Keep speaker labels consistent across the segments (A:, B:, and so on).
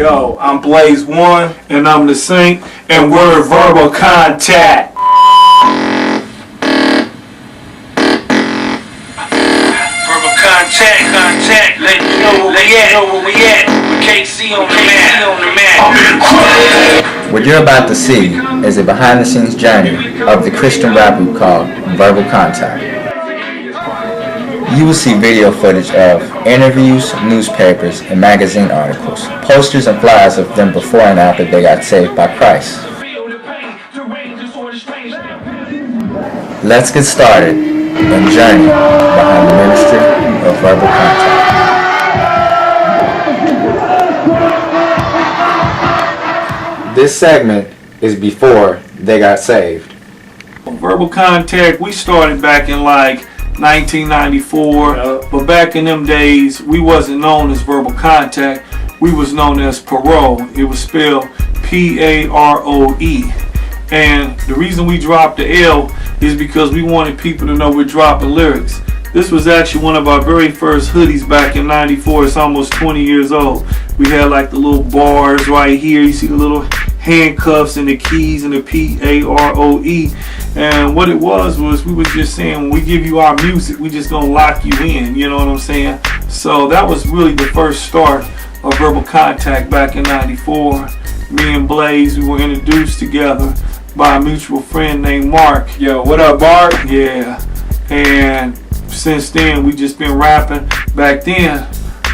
A: Yo, I'm Blaze One, and I'm the Saint, and we're Verbal Contact.
B: Verbal Contact, let you know where we at. We can't see on the map.
C: What you're about to see is a behind-the-scenes journey of the Christian rap group called Verbal Contact. You will see video footage of interviews, newspapers, and magazine articles, posters and flyers of them before and after they got saved by Christ. Let's get started and journey behind the ministry of Verbal Contact. This segment is before they got saved.
A: Verbal Contact, we started back in like 1994, but back in them days, we wasn't known as Verbal Contact. We was known as Parole. It was spelled P-A-R-O-E. And the reason we dropped the L is because we wanted people to know we're dropping lyrics. This was actually one of our very first hoodies back in 94. It's almost 20 years old. We had like the little bars right here. You see the little handcuffs and the keys and the P-A-R-O-E. And what it was we were just saying, when we give you our music, we just gonna lock you in, you know what I'm saying? So that was really the first start of Verbal Contact back in 94. Me and Blaze, we were introduced together by a mutual friend named Mark.
D: Yo, what up, Mark?
A: Yeah. And since then, we just been rapping. Back then,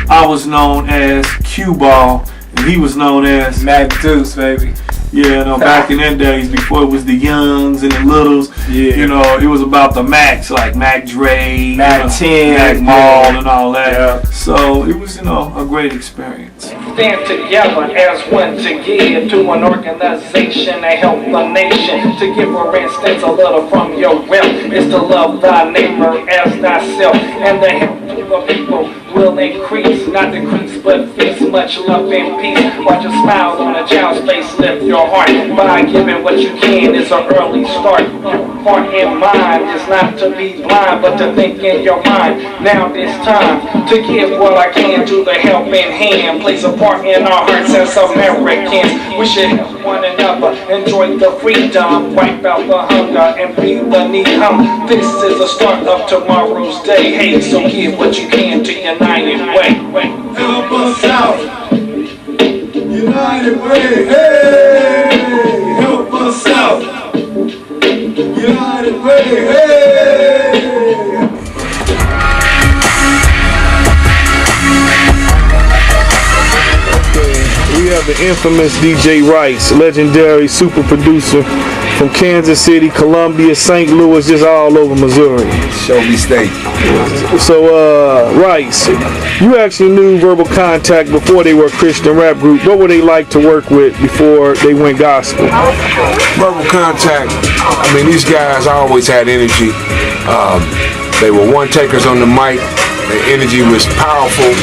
A: I was known as Q-Ball, and he was known as
D: Mac Deuce, baby.
A: Yeah, no, back in them days, before it was the Youngs and the Littles, you know, it was about the Macs, like Mac Dre,
D: Mac 10,
A: Mac Mall, and all that.
D: Yeah.
A: So it was, you know, a great experience.
B: Stand together as one to give to an organization to help the nation. To give, for instance, a little from your wealth is to love thy neighbor as thyself, and the help to the people will increase, not decrease, but feast much love and peace. Watch a smile on a child's face, lift your heart by giving what you can. It's an early start. Your heart and mind is not to be blind, but to think in your mind. Now it's time to give what I can to the helping hand. Place a part in our hearts as Americans. We should help one another, enjoy the freedom, wipe out the hunger, and feed the need. This is the start of tomorrow's day. Hey, so give what you can to United Way.
E: Help us out, United Way. Hey, help us out, United Way. Hey.
A: We have the infamous DJ Rice, legendary super producer from Kansas City, Columbia, St. Louis, just all over Missouri.
E: Shelby State.
A: So, Rice, you actually knew Verbal Contact before they were a Christian rap group. What were they like to work with before they went gospel?
F: Verbal Contact, I mean, these guys always had energy. They were one-takers on the mic. Their energy was powerful.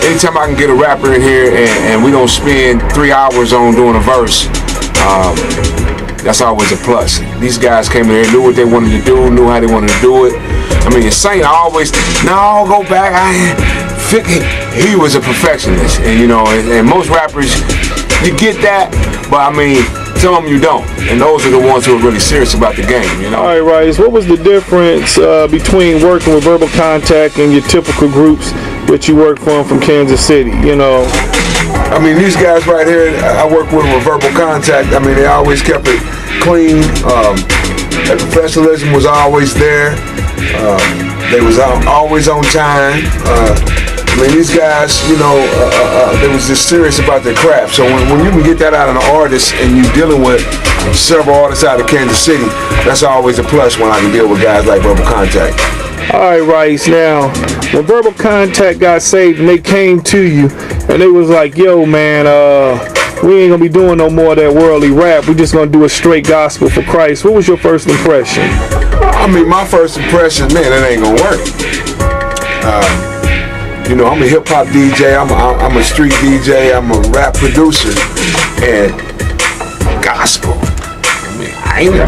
F: Anytime I can get a rapper in here and we don't spend 3 hours on doing a verse, that's always a plus. These guys came in here, knew what they wanted to do, knew how they wanted to do it. I mean, Saint always, no, go back. He was a perfectionist, and you know, and most rappers, you get that, but I mean, some of them you don't, and those are the ones who are really serious about the game, you know.
A: All right, Rice, what was the difference between working with Verbal Contact and your typical groups that you work from Kansas City, you know?
F: I mean, these guys right here, I work with Verbal Contact. I mean, they always kept it clean. Their professionalism was always there. They was always on time. I mean, these guys, you know, they was just serious about their craft. So when you can get that out of an artist and you're dealing with several artists out of Kansas City, that's always a plus when I can deal with guys like Verbal Contact.
A: All right, Rice, now, when Verbal Contact got saved and they came to you and they was like, yo, man, we ain't gonna be doing no more of that worldly rap. We just gonna do a straight gospel for Christ. What was your first impression?
F: I mean, my first impression, man, it ain't gonna work. You know, I'm a hip hop DJ. I'm a street DJ. I'm a rap producer, and gospel. I mean,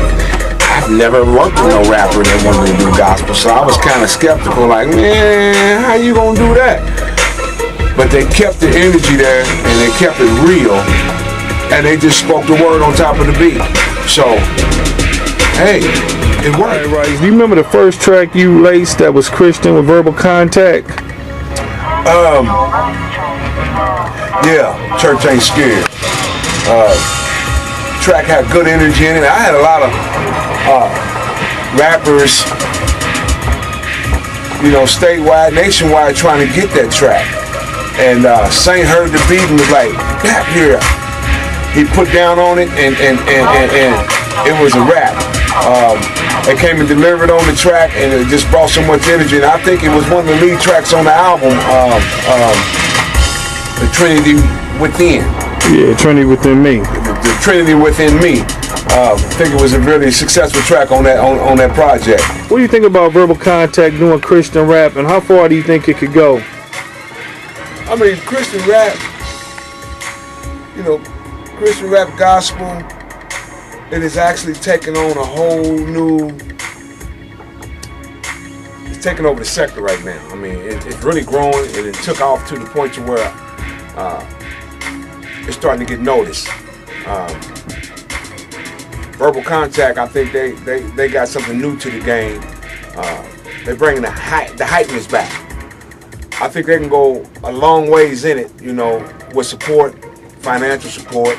F: I've never worked with no rapper that wanted to do gospel, so I was kind of skeptical. Like, man, how you gonna do that? but they kept the energy there and they kept it real, and they just spoke the word on top of the beat. So, hey, it worked.
A: Right. Do you remember the first track you laced that was Christian with Verbal Contact?
F: Yeah, Church Ain't Scared. Track had good energy in it. I had a lot of rappers, statewide, nationwide, trying to get that track. And Saint heard the beat and was like, "Rap here." He put down on it, and it was a rap. They came and delivered on the track, and it just brought so much energy. And I think it was one of the lead tracks on the album, The Trinity Within.
A: Yeah, Trinity Within Me.
F: The Trinity Within Me. I think it was a really successful track on that project.
A: What do you think about Verbal Contact doing Christian rap, and how far do you think it could go?
F: I mean, Christian rap, Christian rap gospel, it is actually taking on a whole new, it's taking over the sector right now. I mean, it's really growing, and it took off to the point to where it's starting to get noticed. Verbal Contact, I think they got something new to the game. They're bringing the hypeness back. I think they can go a long ways in it, with support, financial support.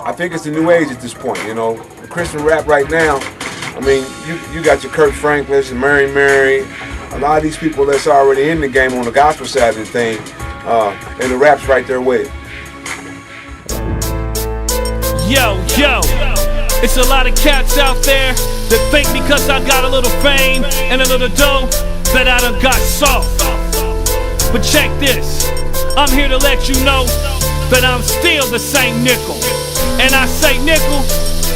F: I think it's the new age at this point, The Christian rap right now, I mean, you got your Kirk Franklins and Mary, a lot of these people that's already in the game on the gospel side of the thing, and the rap's right there with it.
G: Yo, it's a lot of cats out there that think because I got a little fame and a little dough that I done got soft. But check this, I'm here to let you know that I'm still the same nickel. And I say nickel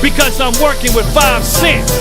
G: because I'm working with 5 cents.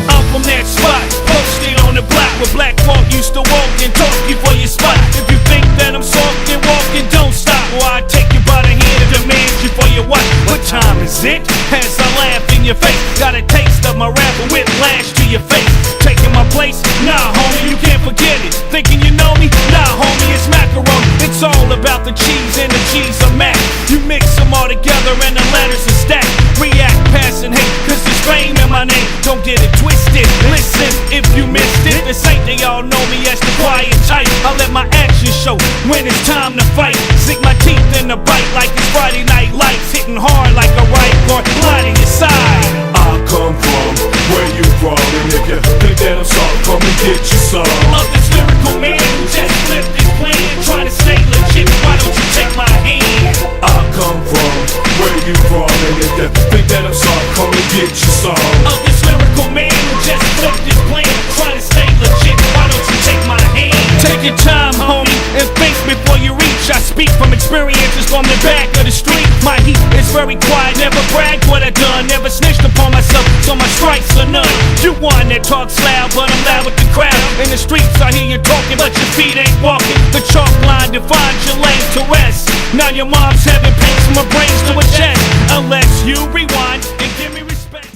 G: I'm from that spot, posted on the block where Black folk used to walk and talk you for your spot. If you think that I'm soft and walking, don't stop, or I take you by the hand and demand you for your watch. What time is it? As I laugh in your face, got a taste of my rap and whiplash to your face. Taking my place? Nah, homie, you can't forget it. Thinking you know me? Nah, homie, it's macaroni. It's all about the cheese and the cheese are mac. You mix them all together and the letters are stacked. React, pass, and hate, cause there's fame in my name. Don't get it twisted. Listen, if you missed it, this ain't they all know me as the quiet type. I let my actions show when it's time to fight. Sink my teeth in the bite like it's Friday Night Lights. Hitting hard like a right guard, line in your side.
E: I come from where you from, and if you think that I'm soft, come and get you some.
G: Of this lyrical man who just flipped his plan, trying to stay legit, why don't you take my hand?
E: I come from where you from, and if you think that I'm soft, come and get you some.
G: Of this lyrical man who just flipped his plan, trying to stay legit, why don't you take my hand? Take your time, homie, and think before you reach. I speak from experiences from the back of the street. My heat is very quiet, never bragged what I done, never snitched upon myself, so my stripes are none. You one that talks loud, but I'm loud with the crowd. In the streets I hear you talking, but your feet ain't walking. The chalk line defines your lane to rest. Now your mom's having pains from her brains to her chest. Unless you rewind and give me respect.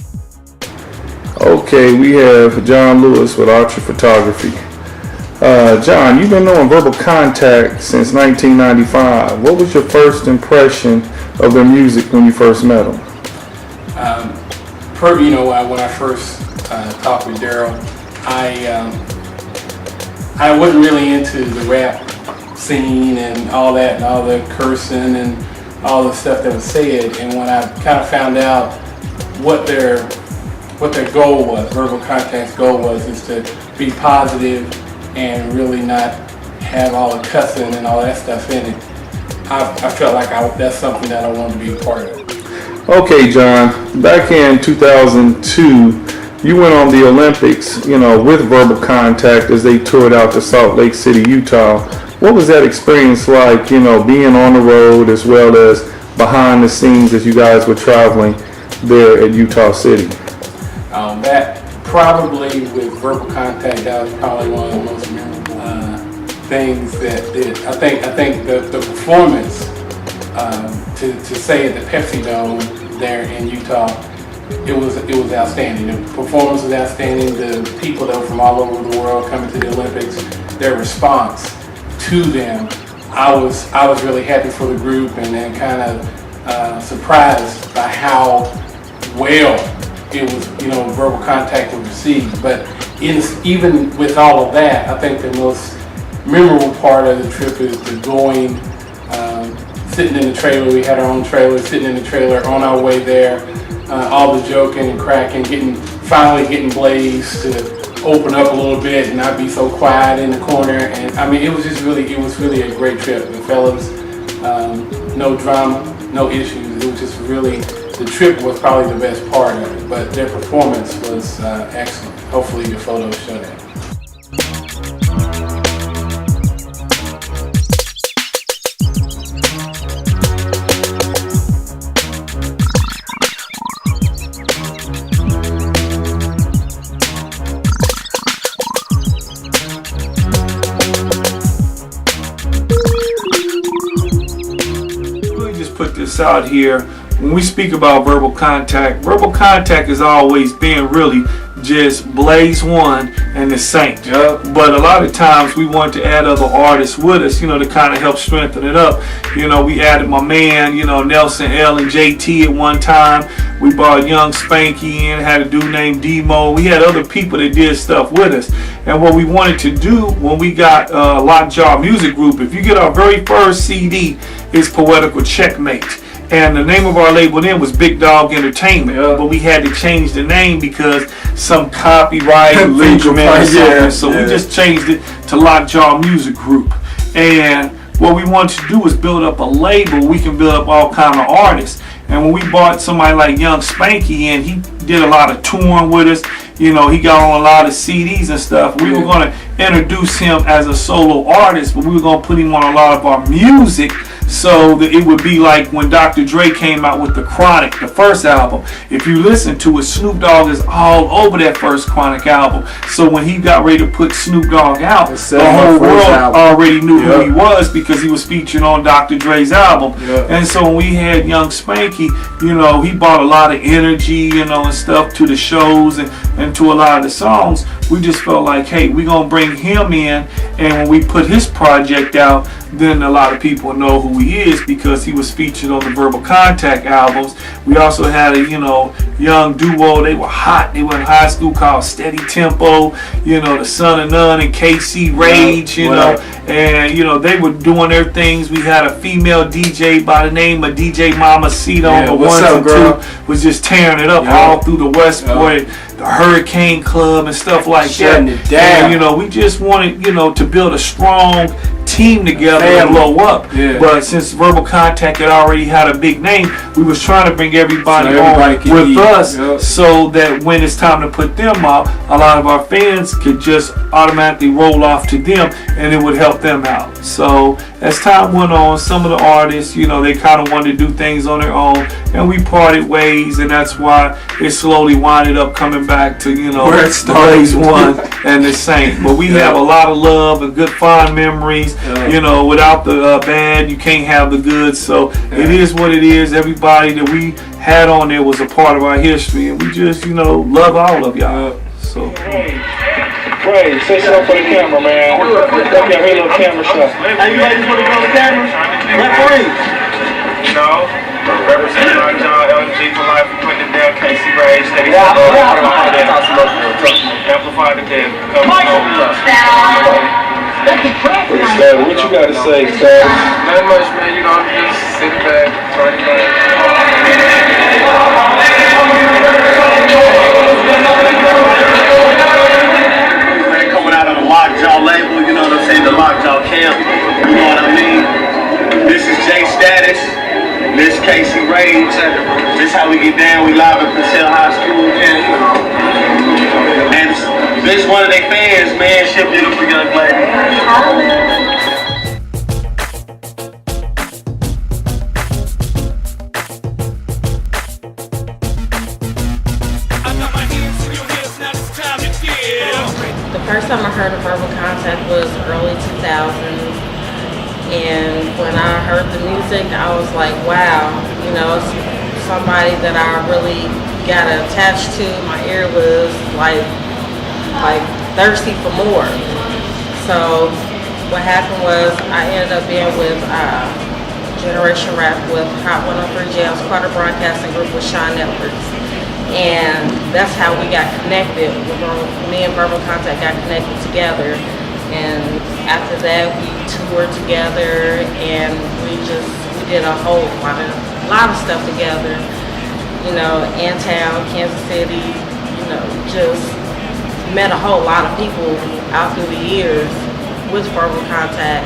A: Okay, we have John Lewis with Archer Photography. John, you've been knowing Verbal Contact since 1995. What was your first impression of their music when you first met them?
D: When I first talked with Daryl, I wasn't really into the rap scene and all that, and all the cursing and all the stuff that was said. And when I kind of found out what their goal was, Verbal Contact's goal was, is to be positive and really not have all the cussing and all that stuff in it, I felt like that's something that I wanted to be a part of.
A: Okay, John, back in 2002, you went on the Olympics, with Verbal Contact as they toured out to Salt Lake City, Utah. What was that experience like, being on the road as well as behind the scenes as you guys were traveling there at Utah City?
D: That probably, with Verbal Contact, that was probably one of the most memorable things that did. I think the performance to say at the Pepsi Dome there in Utah it was outstanding. The performance was outstanding. The people that were from all over the world coming to the Olympics, their response to them, I was really happy for the group, and then kind of surprised by how well it was, verbal contact was received. But even with all of that, I think the most memorable part of the trip is the going, sitting in the trailer. We had our own trailer, sitting in the trailer on our way there, all the joking and cracking, finally getting Blaze to open up a little bit and not be so quiet in the corner. And I mean, it was really a great trip. The fellas, no drama, no issues. It was just really, the trip was probably the best part of it, but their performance was excellent. Hopefully your photos show that.
A: Out here, when we speak about verbal contact has always been really just Blaze One and the Saint. But a lot of times we want to add other artists with us, to kind of help strengthen it up. We added my man, Nelson L and JT at one time. We brought Young Spanky in, had a dude named Demo. We had other people that did stuff with us. And what we wanted to do when we got Lockjaw Music Group, if you get our very first CD, is Poetical Checkmate. And the name of our label then was Big Dog Entertainment, but we had to change the name because some copyright infringement or something. So we just changed it to Lockjaw Music Group. And what we wanted to do was build up a label. We can build up all kind of artists. And when we brought somebody like Young Spanky in, he did a lot of touring with us. He got on a lot of CDs and stuff. We were going to introduce him as a solo artist, but we were going to put him on a lot of our music, so that it would be like when Dr. Dre came out with the Chronic, the first album. If you listen to it, Snoop Dogg is all over that first Chronic album. So when he got ready to put Snoop Dogg out, the whole world already knew who he was because he was featured on Dr. Dre's album. And so when we had Young Spanky, he brought a lot of energy, and stuff to the shows and to a lot of the songs. We just felt like, hey, we're going to bring him in, and when we put his project out, then a lot of people know who he is because he was featured on the Verbal Contact albums. We also had a, young duo. They were hot. They were in high school called Steady Tempo, the Son of None and KC Rage, and, they were doing their things. We had a female DJ by the name of DJ Mama Cita on the ones and two, was just tearing it up all through the Westport, the Hurricane Club and stuff like that. It down. And, we just wanted, to build a strong team together and blow up. But since Verbal Contact had already had a big name, we was trying to bring everybody on with us so that when it's time to put them out, a lot of our fans could just automatically roll off to them and it would help them out. So as time went on, some of the artists, they kind of wanted to do things on their own, and we parted ways, and that's why it slowly winded up coming back to, Blaze One and the Saint. But we have a lot of love and good fond memories. Without the bad, you can't have the good. So it is what it is. Everybody that we had on there was a part of our history, and we just, love all of y'all. So.
B: Ray, say something for the camera, man. Okay, here, little camera shot.
H: Are you ready for the camera? Referee.
I: Representing Lockjaw, LG for life, we putting it down, KC Rage, Steady Amplify the dead.
B: What you got to say, Stab?
I: Not much, man. Just sit back, turn it back.
H: Coming out of the Lockjaw label, the Lockjaw camp, you know what I mean? This is J Status, this KC Rage, this how we get down, we live at Purcell High School, and this one of their fans, man, she a beautiful young lady.
J: The first time I heard of Verbal Contact was early 2000s, and when I heard the music, I was like, wow, it's somebody that I really got attached to. My ear was like thirsty for more. So what happened was I ended up being with Generation Rap with Hot 103 Jams, Carter Broadcasting Group with Sean Edwards. And that's how we got connected. Me and Verbal Contact got connected together. And after that, we toured together, and we did a whole lot of stuff together. You know, in town, Kansas City. You know, just met a whole lot of people out through the years with Verbal Contact.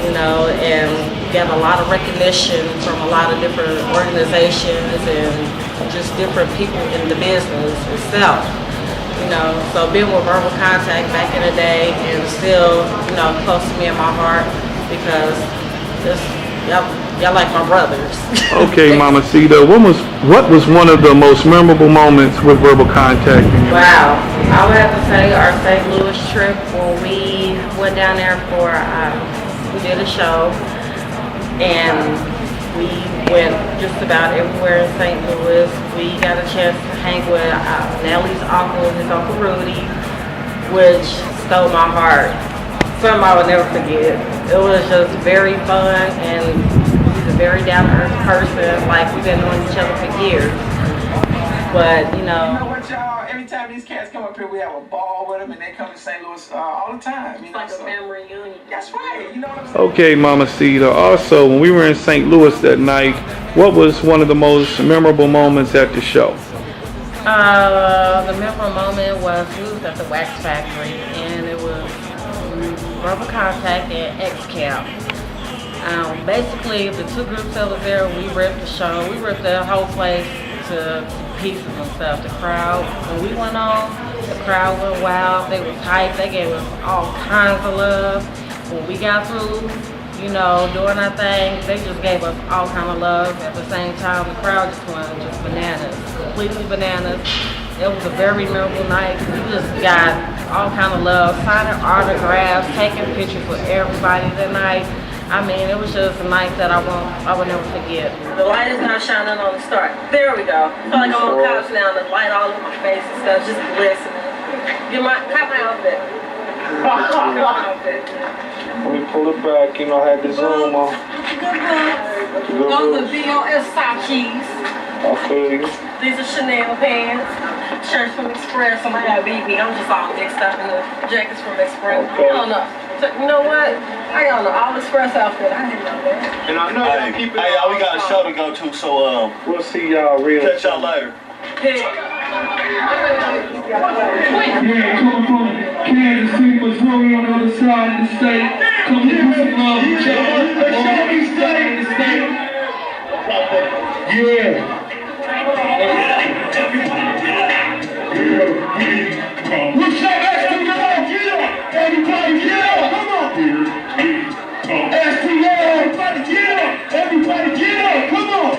J: You know, and got a lot of recognition from a lot of different organizations and just different people in the business itself. You know, so being with Verbal Contact back in the day and still, you know, close to me in my heart because y'all like my brothers.
A: Okay, Mamacita, what was one of the most memorable moments with Verbal Contact?
J: Wow, I would have to say our St. Louis trip when we went down there for, we did a show and we went just about everywhere in St. Louis. We got a chance to hang with Nelly's uncle, his Uncle Rudy, which stole my heart. Something I would never forget. It was just very fun, and he's a very down-to-earth person. Like, we've been knowing each other for years. But, you know
B: what, y'all? Every time these cats come up here, we have a ball with them, and they come to St. Louis all the time. You know,
J: it's like a family reunion.
B: That's right. You know what I'm saying?
A: Okay, Mamacita. Also, when we were in St. Louis that night, what was one of the most memorable moments at the show?
J: The memorable moment was we was at the Wax Factory, and it was Verbal Contact and X Camp. Basically, the two groups that was there, we ripped the show. We ripped the whole place to pieces and stuff. The crowd, when we went on, the crowd went wild. They was hyped. They gave us all kinds of love. When we got through, you know, doing our thing, they just gave us all kind of love. At the same time, the crowd just went just bananas, completely bananas. It was a very memorable night. We just got all kind of love, signing autographs, taking pictures with everybody that night. I mean, it was just a night that I would never forget. The light is now shining on the star. There we go. I feel like I'm on the couch now, and the light all in my face and stuff, just glistening. Have my outfit.
A: Let me pull it back, you know, I had the zoom on.
J: Those are VOS keys.
A: I feel you.
J: These are Chanel pants. Shirts from Express. Somebody got beat me. I'm just all mixed up in the jackets from Express.
A: Okay.
J: I don't know. So, you know what? I don't know. All Express outfit. I didn't know that.
A: And I know y'all keep it
H: y'all, we got a show to go to, so
A: we'll see y'all real
H: catch y'all later.
J: Hey.
K: Yeah, coming from Kansas City, Missouri on the other side of the state. Come here, some love, each other. On the east side of the state. Yeah. What's up, STL? Get up! Everybody get up! Come on! STL, everybody get up! Everybody get up! Come on!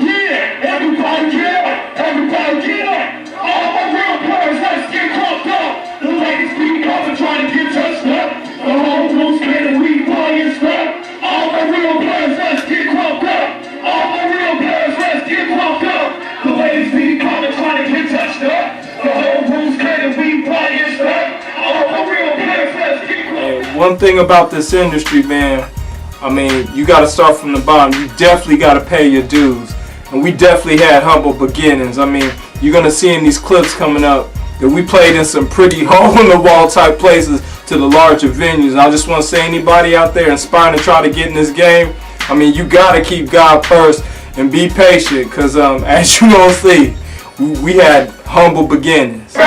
K: Yeah! Everybody get up! Everybody get up! All my real players, let's get caught up! The ladies be coming trying to get touched up. The whole room spinning, we buying stuff. All my real players, let's get caught up. All my real players, let's get caught up. The ladies be coming trying to get touched up. The whole room spinning, we buying stuff. All my real players, let's get caught up.
L: One thing about this industry, man, I mean, you got to start from the bottom. You definitely got to pay your dues. And we definitely had humble beginnings. I mean, you're going to see in these clips coming up that we played in some pretty hole-in-the-wall type places to the larger venues. And I just want to say, anybody out there inspiring to try to get in this game, I mean, you got to keep God first and be patient, because as you going to see, we had humble beginnings.
K: Give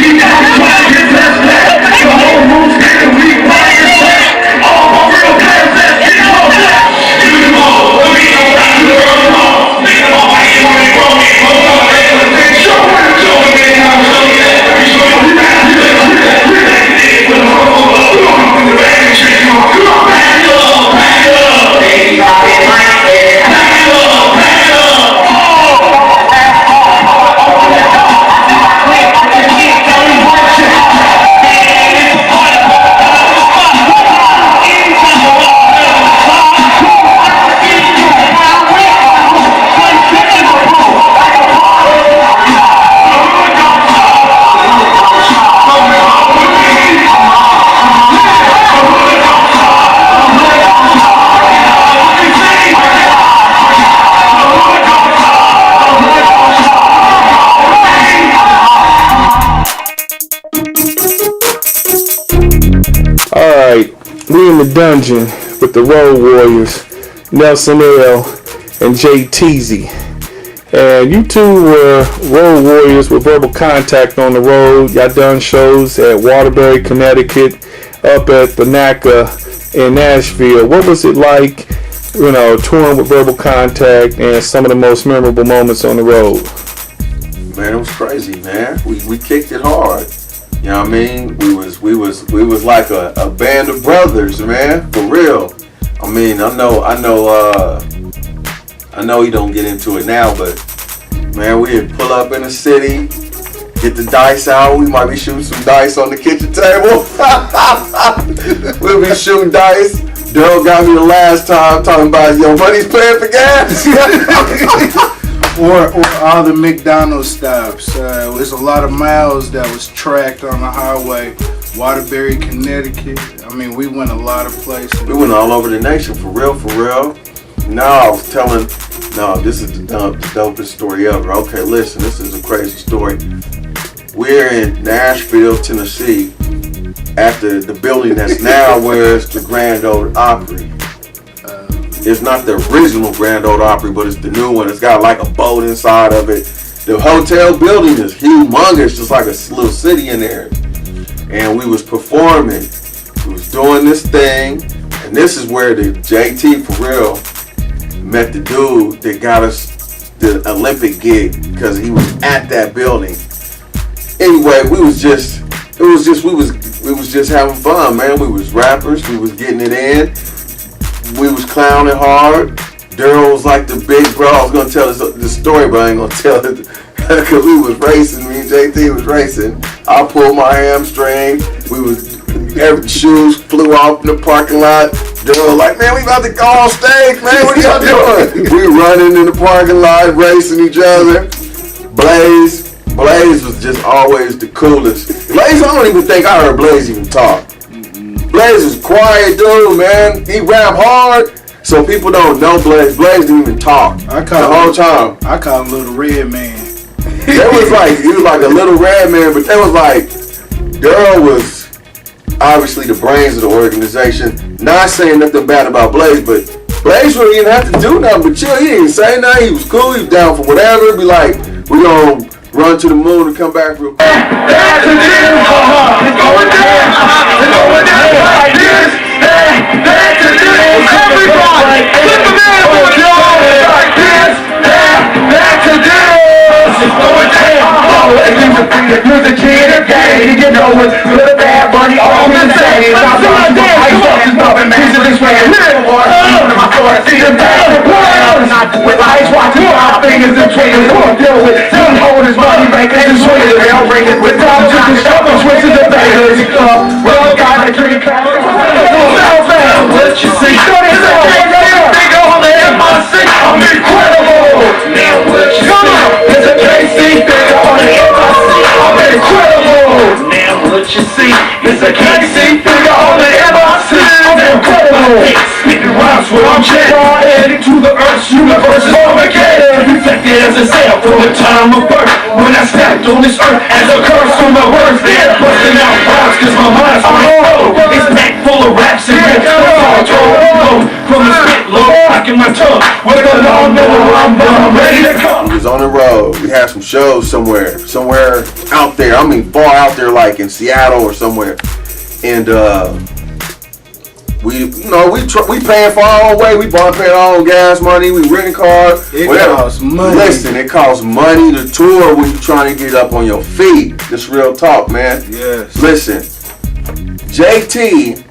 K: me the
L: we in the dungeon with the Road Warriors, Nelson L. and Jay Teasy. And you two were Road Warriors with Verbal Contact on the road. Y'all done shows at Waterbury, Connecticut, up at the NACA in Nashville. What was it like, touring with Verbal Contact and some of the most memorable moments on the road?
M: Man, it was crazy, man. We kicked it hard. You know what I mean? We was like a band of brothers, man, for real. I mean, I know he don't get into it now, but man, we'd pull up in the city, get the dice out. We might be shooting some dice on the kitchen table. We'll be shooting dice. Daryl got me the last time talking about, yo, money's paying for gas.
N: or all the McDonald's stops. There's a lot of miles that was tracked on the highway. Waterbury, Connecticut. I mean, we went a lot of places.
M: We went all over the nation, for real. This is the dopest story ever. Okay, listen, this is a crazy story. We're in Nashville, Tennessee, at the building that's now where it's the Grand Ole Opry. It's not the original Grand Ole Opry, but it's the new one. It's got like a boat inside of it. The hotel building is humongous, just like a little city in there. And we was performing. We was doing this thing, and this is where the JT for real met the dude that got us the Olympic gig, because he was at that building. Anyway, we was just having fun, man. We was rappers, we was getting it in, we was clowning hard. Daryl was like the big bro. I was gonna tell this story, but I ain't gonna tell it because we was racing. Me and JT was racing. I pulled my hamstring. Shoes flew off in the parking lot. Daryl like, man, we about to go on stage, man. What y'all doing? We running in the parking lot, racing each other. Blaze was just always the coolest. Blaze, I don't even think I heard Blaze even talk. Blaze was quiet dude, man. He rap hard, so people don't know Blaze. Blaze didn't even talk the whole time.
N: I call him Little Red Man.
M: He was like a little red man, but they was like, Daryl was obviously the brains of the organization. Not saying nothing bad about Blaze, but Blaze really didn't have to do nothing but chill. He didn't say nothing. He was cool. He was down for whatever. Be like, we gonna run to the moon and come back real quick.
K: Music kid or gay, you know it's good, bad, money, all the same. I'm sorry, I fuck this puppet man, so this way a little more. My sword, see the bad world. Not with eyes watching my fingers and triggers. Who I'm dealing with, some holders, money makers, and swingers. They'll bring it with them, just to show them switches and faders. Well, got a drink, what you see? Big on the MIC, I'm incredible. Now what you see is a KC, big on the MIC. I'm incredible. Now what you see is a KC figure on the MIC. I'm incredible. Spitting rhymes when I'm heading to the Earth's universe is Armageddon. Reflected as a cell from the time of birth. When I stepped on this earth as a curse from my words, then busting out rhymes cause my mind's on the It's packed full of raps and rips. From the spit low, rocking my tongue. With a long I'm ready to come.
M: We was on the road. We had some shows somewhere out there. I mean, far out there, like in Seattle or somewhere. And we paying for our own way. We paying our own gas money. We renting cars.
N: It costs money.
M: Listen, it costs money to tour when you're trying to get up on your feet. This real talk, man.
N: Yes.
M: Listen, JT.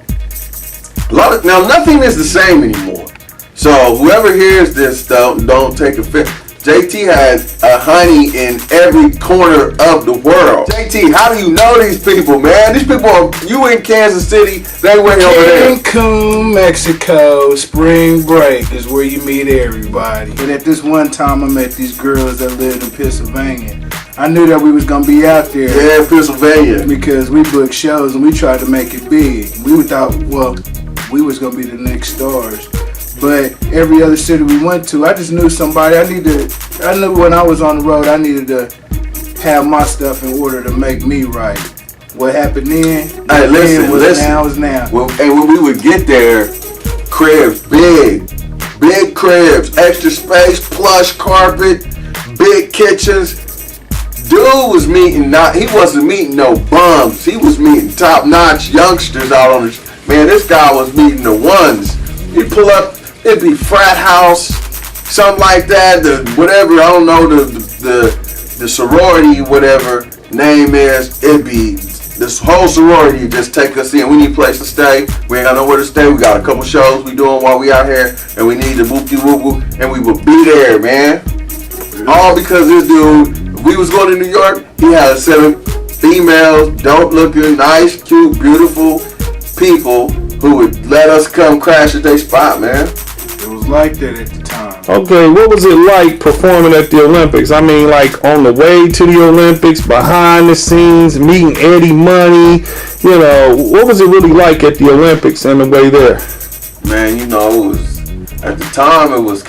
M: Now nothing is the same anymore. So whoever hears this, don't take offense. JT had a honey in every corner of the world. JT, how do you know these people, man? These people, you in Kansas City, they went over there.
N: Cancun, Mexico, spring break is where you meet everybody. But at this one time, I met these girls that lived in Pennsylvania. I knew that we was gonna be out there.
M: Yeah, Pennsylvania.
N: Because we booked shows and we tried to make it big. We thought, well, we was gonna be the next stars. But every other city we went to, I just knew somebody. I knew when I was on the road, I needed to have my stuff in order to make me right. what happened then.
M: Hey, listen.
N: Now is now.
M: And when we would get there, cribs, big cribs, extra space, plush carpet, big kitchens. Dude was meeting he wasn't meeting no bums. He was meeting top-notch youngsters out on the. Man, this guy was meeting the ones. He'd pull up, it'd be frat house, something like that. Whatever, I don't know the sorority, whatever name is. It'd be this whole sorority just take us in. We need a place to stay. We ain't got nowhere to stay. We got a couple shows we doing while we out here, and we need to whoop-de-whoop, and we would be there, man. All because this dude. We was going to New York. He had 7 females, dope looking, nice, cute, beautiful people who would let us come crash at their spot, man.
N: It was like that at the time.
A: Okay, what was it like performing at the Olympics? I mean, like on the way to the Olympics, behind the scenes, meeting Eddie Money. You know, what was it really like at the Olympics and the way there?
M: Man, it was. At the time, it was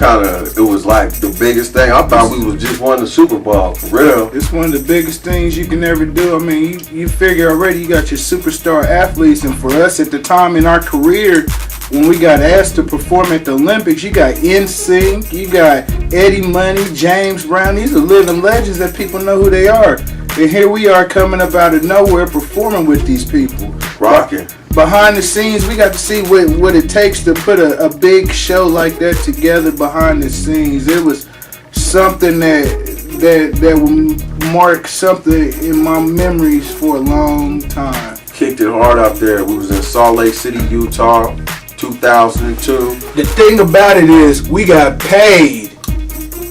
M: like the biggest thing. I thought we was just won the Super Bowl, for real.
N: It's one of the biggest things you can ever do. I mean, you figure already you got your superstar athletes, and for us at the time in our career, when we got asked to perform at the Olympics, you got NSYNC, you got Eddie Money, James Brown. These are living legends that people know who they are. And here we are coming up out of nowhere performing with these people.
M: Rocking.
N: Behind the scenes, we got to see what it takes to put a big show like that together behind the scenes. It was something that will mark something in my memories for a long time.
M: Kicked it hard out there. We was in Salt Lake City, Utah, 2002.
N: The thing about it is we got paid.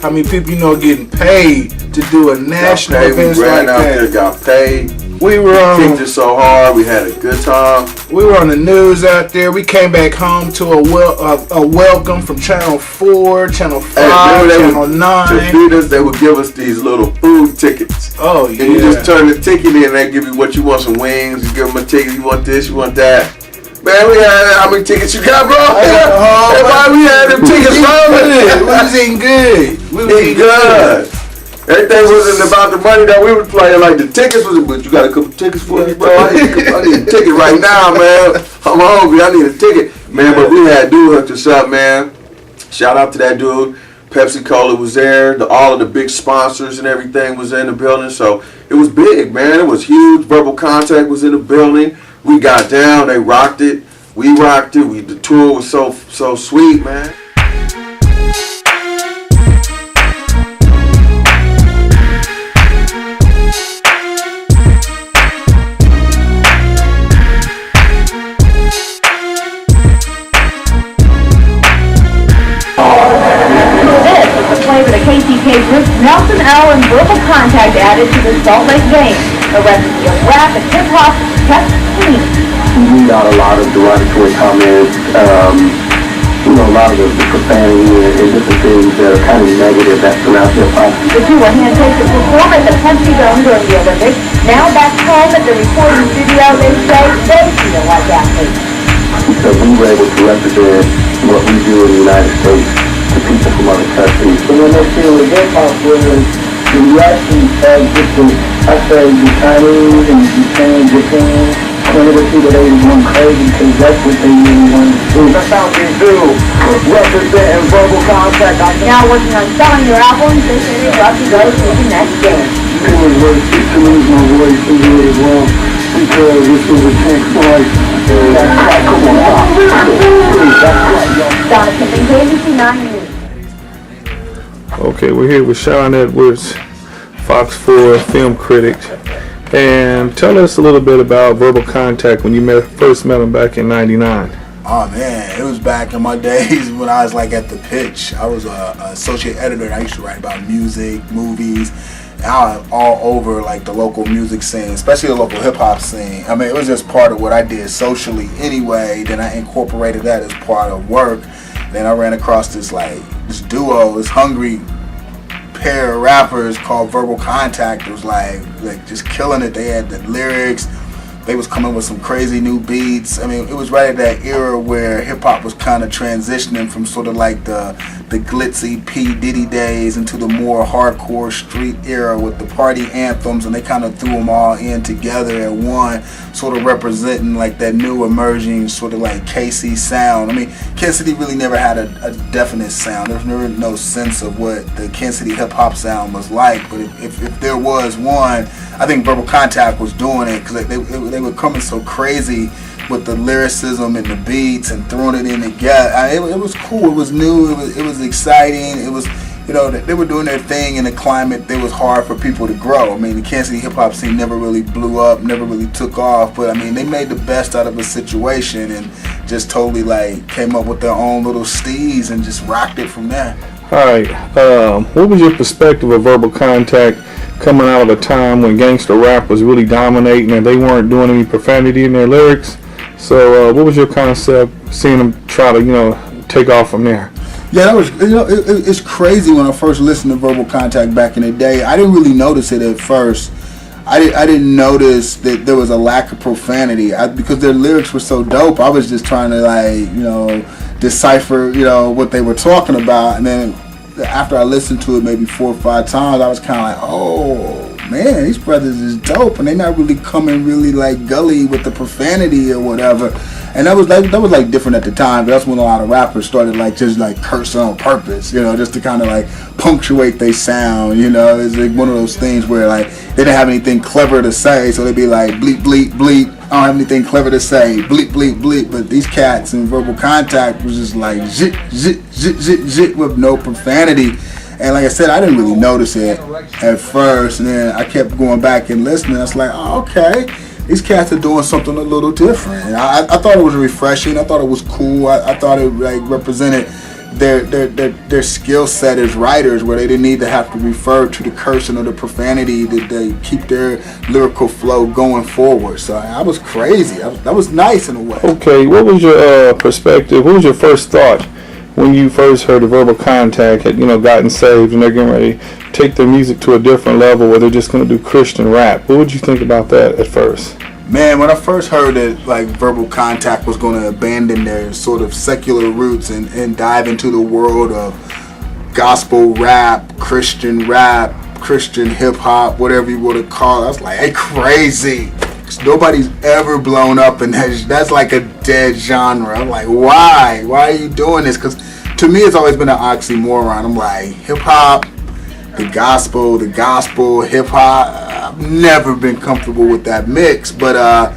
N: How many people you know getting paid to do a national event like
M: out
N: that?
M: There, got paid.
N: We were on.
M: Kicked it so hard. We had a good time.
N: We were on the news out there. We came back home to a welcome from Channel 4, Channel 5, Channel 9.
M: To feed us, they would give us these little food tickets.
N: Oh, yeah.
M: And you just turn the ticket in and they give you what you want, some wings. You give them a ticket. You want this, you want that. Man, we had how many tickets you got, bro? Everybody, we had them tickets rolling.
N: We was eating good. We was eating good.
M: Everything wasn't about the money that we were playing. Like the tickets was, but you got a couple tickets for me, bro. I need a ticket right now, man. I'm hungry. I need a ticket, man. But we had dude hooked us up, man. Shout out to that dude. Pepsi Cola was there. All of the big sponsors and everything was in the building. So it was big, man. It was huge. Verbal Contact was in the building. We got down. They rocked it. We rocked it. The tour was so sweet, man.
O: KTK Group's Nelson Allen Verbal Contact added to the Salt Lake game. A recipe of rap and hip-hop kept clean.
P: We got a lot of derogatory comments, a lot of the profanity and different things that are kind of negative that surround hip-hop.
O: The two were handpicked to perform at the Pepsi Dome during the Olympics. Now back home at the recording studio, they say they feel like athletes.
P: Because we were able to represent what we do in the United States to people from other countries.
Q: And when they feel the hip-hop was the reaction of just I say the Chinese and Japan, Canada, people, they were going crazy because that's what they really wanted to do.
O: That's how they do. Representing Verbal Contact. Now working on selling their albums, they say they'd love to go to the next game.
Q: It was worth it to lose my voice and do it as well because this was a text voice.
O: Donna Kimping, KBC 9 News.
A: Okay, we're here with Sean Edwards, Fox 4 film critic. And tell us a little bit about Verbal Contact when you first met him back in '99.
N: Oh man, it was back in my days when I was like at the Pitch. I was an associate editor and I used to write about music, movies, all over like the local music scene, especially the local hip hop scene. I mean, it was just part of what I did socially anyway. Then I incorporated that as part of work. Then I ran across this duo, this hungry pair of rappers called Verbal Contact. It was like just killing it. They had the lyrics. They was coming with some crazy new beats. I mean, it was right at that era where hip hop was kind of transitioning from sort of like the the glitzy P. Diddy days into the more hardcore street era with the party anthems, and they kind of threw them all in together at one, sort of representing like that new emerging sort of like KC sound. I mean, Kansas City really never had a definite sound. There's never no sense of what the Kansas City hip hop sound was like, but if there was one, I think Verbal Contact was doing it, because they were coming so crazy with the lyricism and the beats and throwing it in together. It was cool. It was new. It was exciting. It was, you know, they were doing their thing in a climate that was hard for people to grow. I mean, the Kansas City hip hop scene never really blew up, never really took off. But I mean, they made the best out of a situation and just totally like came up with their own little steez and just rocked it from there.
A: All right. What was your perspective of Verbal Contact coming out of a time when gangster rap was really dominating and they weren't doing any profanity in their lyrics? So what was your concept seeing them try to, you know, take off from there?
N: Yeah, that was, you know, it's crazy. When I first listened to Verbal Contact back in the day, I didn't really notice it at first. I didn't notice that there was a lack of profanity because their lyrics were so dope. I was just trying to, like, you know, decipher, you know, what they were talking about. And then after I listened to it maybe 4 or 5 times, I was kind of like, oh man, these brothers is dope, and they're not really coming really like gully with the profanity or whatever. And that was like different at the time. But that's when a lot of rappers started like just like cursing on purpose, you know, just to kind of like punctuate their sound. You know, it's like one of those things where like they didn't have anything clever to say, so they'd be like bleep bleep bleep. I don't have anything clever to say, bleep bleep bleep. But these cats in Verbal Contact was just like zit zit zit zit zit with no profanity. And like I said, I didn't really notice it at first, and then I kept going back and listening. I was like, oh, okay, these cats are doing something a little different. And I thought it was refreshing. I thought it was cool. I thought it like represented their skill set as writers, where they didn't need to have to refer to the cursing or the profanity, that they keep their lyrical flow going forward. So I was crazy. That was nice in a way.
A: Okay, what was your perspective? What was your first thought when you first heard the Verbal Contact had, you know, gotten saved and they're getting ready to take their music to a different level where they're just going to do Christian rap? What would you think about that at first?
N: Man, when I first heard that like Verbal Contact was going to abandon their sort of secular roots and dive into the world of gospel rap, Christian hip hop, whatever you want to call it, I was like, hey, crazy. Nobody's ever blown up, and that's like a dead genre. I'm like, why? Why are you doing this? Because to me, it's always been an oxymoron. I'm like, hip hop, the gospel, hip hop. I've never been comfortable with that mix, but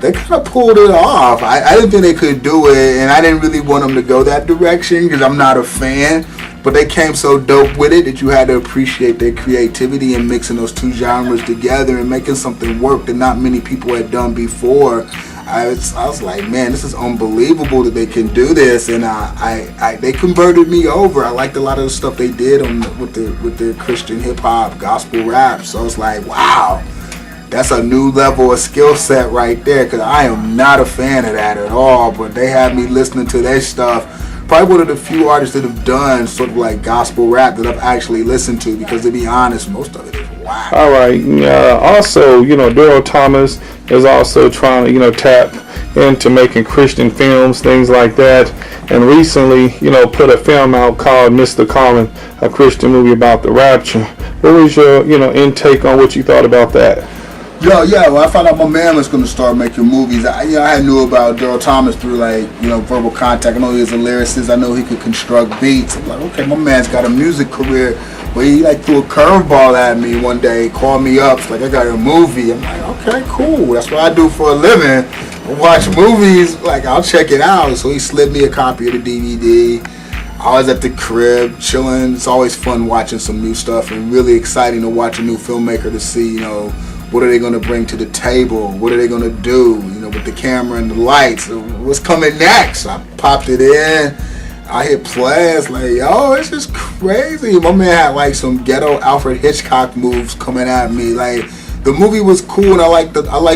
N: they kind of pulled it off. I didn't think they could do it, and I didn't really want them to go that direction because I'm not a fan. But they came so dope with it that you had to appreciate their creativity in mixing those two genres together and making something work that not many people had done before. I was like, man, this is unbelievable that they can do this, and they converted me over. I liked a lot of the stuff they did with their Christian hip hop, gospel rap. So I was like, wow, that's a new level of skill set right there, because I am not a fan of that at all. But they had me listening to their stuff. Probably one of the few artists that have done sort of like gospel rap that I've actually listened to, because to be honest, most of it is whack.
A: All right. Also, you know, Daryl Thomas is also trying to, you know, tap into making Christian films, things like that. And recently, you know, put a film out called Mr. Colin, a Christian movie about the rapture. What was your, you know, intake on what you thought about that?
N: Yeah, well, I found out my man was going to start making movies. I knew about Daryl Thomas through, like, you know, Verbal Contact. I know he was a lyricist. I know he could construct beats. I'm like, okay, my man's got a music career. But he, like, threw a curveball at me one day, called me up. It's like, I got a movie. I'm like, okay, cool. That's what I do for a living. I watch movies. Like, I'll check it out. So he slid me a copy of the DVD. I was at the crib, chilling. It's always fun watching some new stuff, and really exciting to watch a new filmmaker to see, you know, what are they going to bring to the table? What are they going to do, you know, with the camera and the lights? What's coming next? I popped it in. I hit play. It's like, yo, it's just crazy. My man had like some ghetto Alfred Hitchcock moves coming at me. Like, the movie was cool, and I like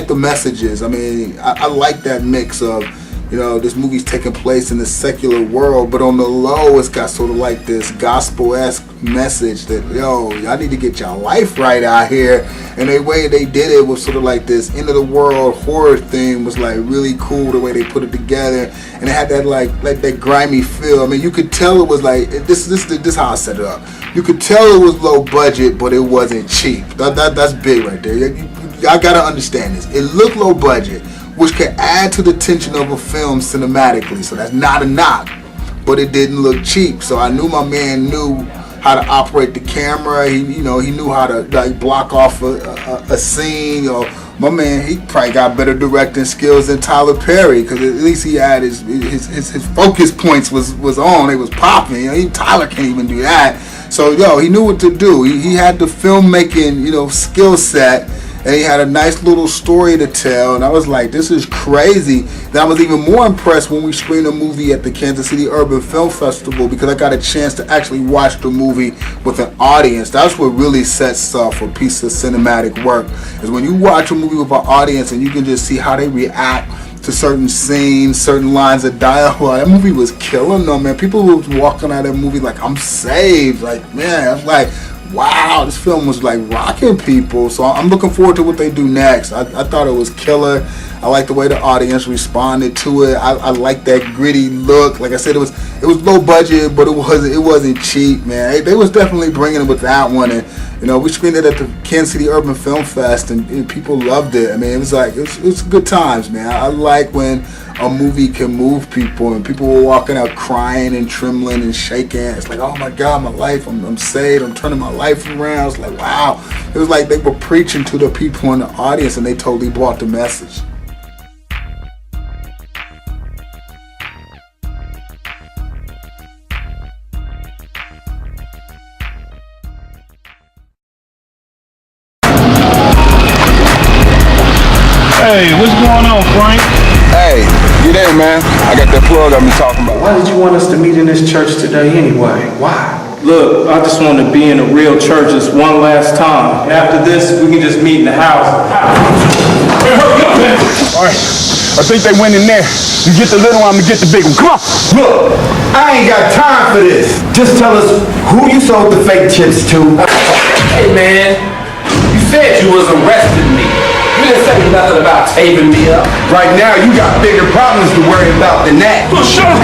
N: the messages. I mean, I like that mix of you know, this movie's taking place in the secular world, but on the low, it's got sort of like this gospel-esque message that, yo, y'all need to get y'all life right out here. And the way they did it was sort of like this end of the world horror thing was like really cool, the way they put it together, and it had that like that grimy feel. I mean, you could tell it was like this how I set it up. You could tell it was low budget, but it wasn't cheap. That's big right there. I gotta understand this. It looked low budget, which can add to the tension of a film cinematically. So that's not a knock, but it didn't look cheap. So I knew my man knew how to operate the camera. He knew how to like block off a scene. You know, my man, he probably got better directing skills than Tyler Perry, because at least he had his focus points was on. It was popping. You know, Tyler can't even do that. So yo, he knew what to do. He had the filmmaking skill set. And he had a nice little story to tell, and I was like, this is crazy. Then I was even more impressed when we screened a movie at the Kansas City Urban Film Festival, because I got a chance to actually watch the movie with an audience. That's what really sets off a piece of cinematic work, is when you watch a movie with an audience and you can just see how they react to certain scenes, certain lines of dialogue. That movie was killing them, man. People was walking out of that movie like, I'm saved. Like, man, I was like, wow, this film was like rocking people. So I'm looking forward to what they do next. I thought it was killer. I like the way the audience responded to it. I like that gritty look. Like I said, it was low budget, but it wasn't cheap, man. They was definitely bringing it with that one. And we screened it at the Kansas City Urban Film Fest, and people loved it. I mean, it was good times, man. I like when a movie can move people, and people were walking out crying and trembling and shaking. It's like, oh my God, my life, I'm saved, I'm turning my life around. It's like, wow. It was like they were preaching to the people in the audience, and they totally brought the message.
A: Hey, what's going on, Frank?
F: Hey, get in, man. I got that plug I've been talking about.
L: Why did you want us to meet in this church today anyway? Why? Look, I just want to be in a real church just one last time. And after this, we can just meet in the house.
K: Hey, hurry up, man. All right. I think they went in there. You get the little one, I'm gonna get the big one. Come on.
R: Look, I ain't got time for this. Just tell us who you sold the fake chips to.
I: Hey, man. You said you was arresting me. You didn't say nothing about taping me up.
R: Right now, you got bigger problems to worry about than that.
K: Oh, shut up.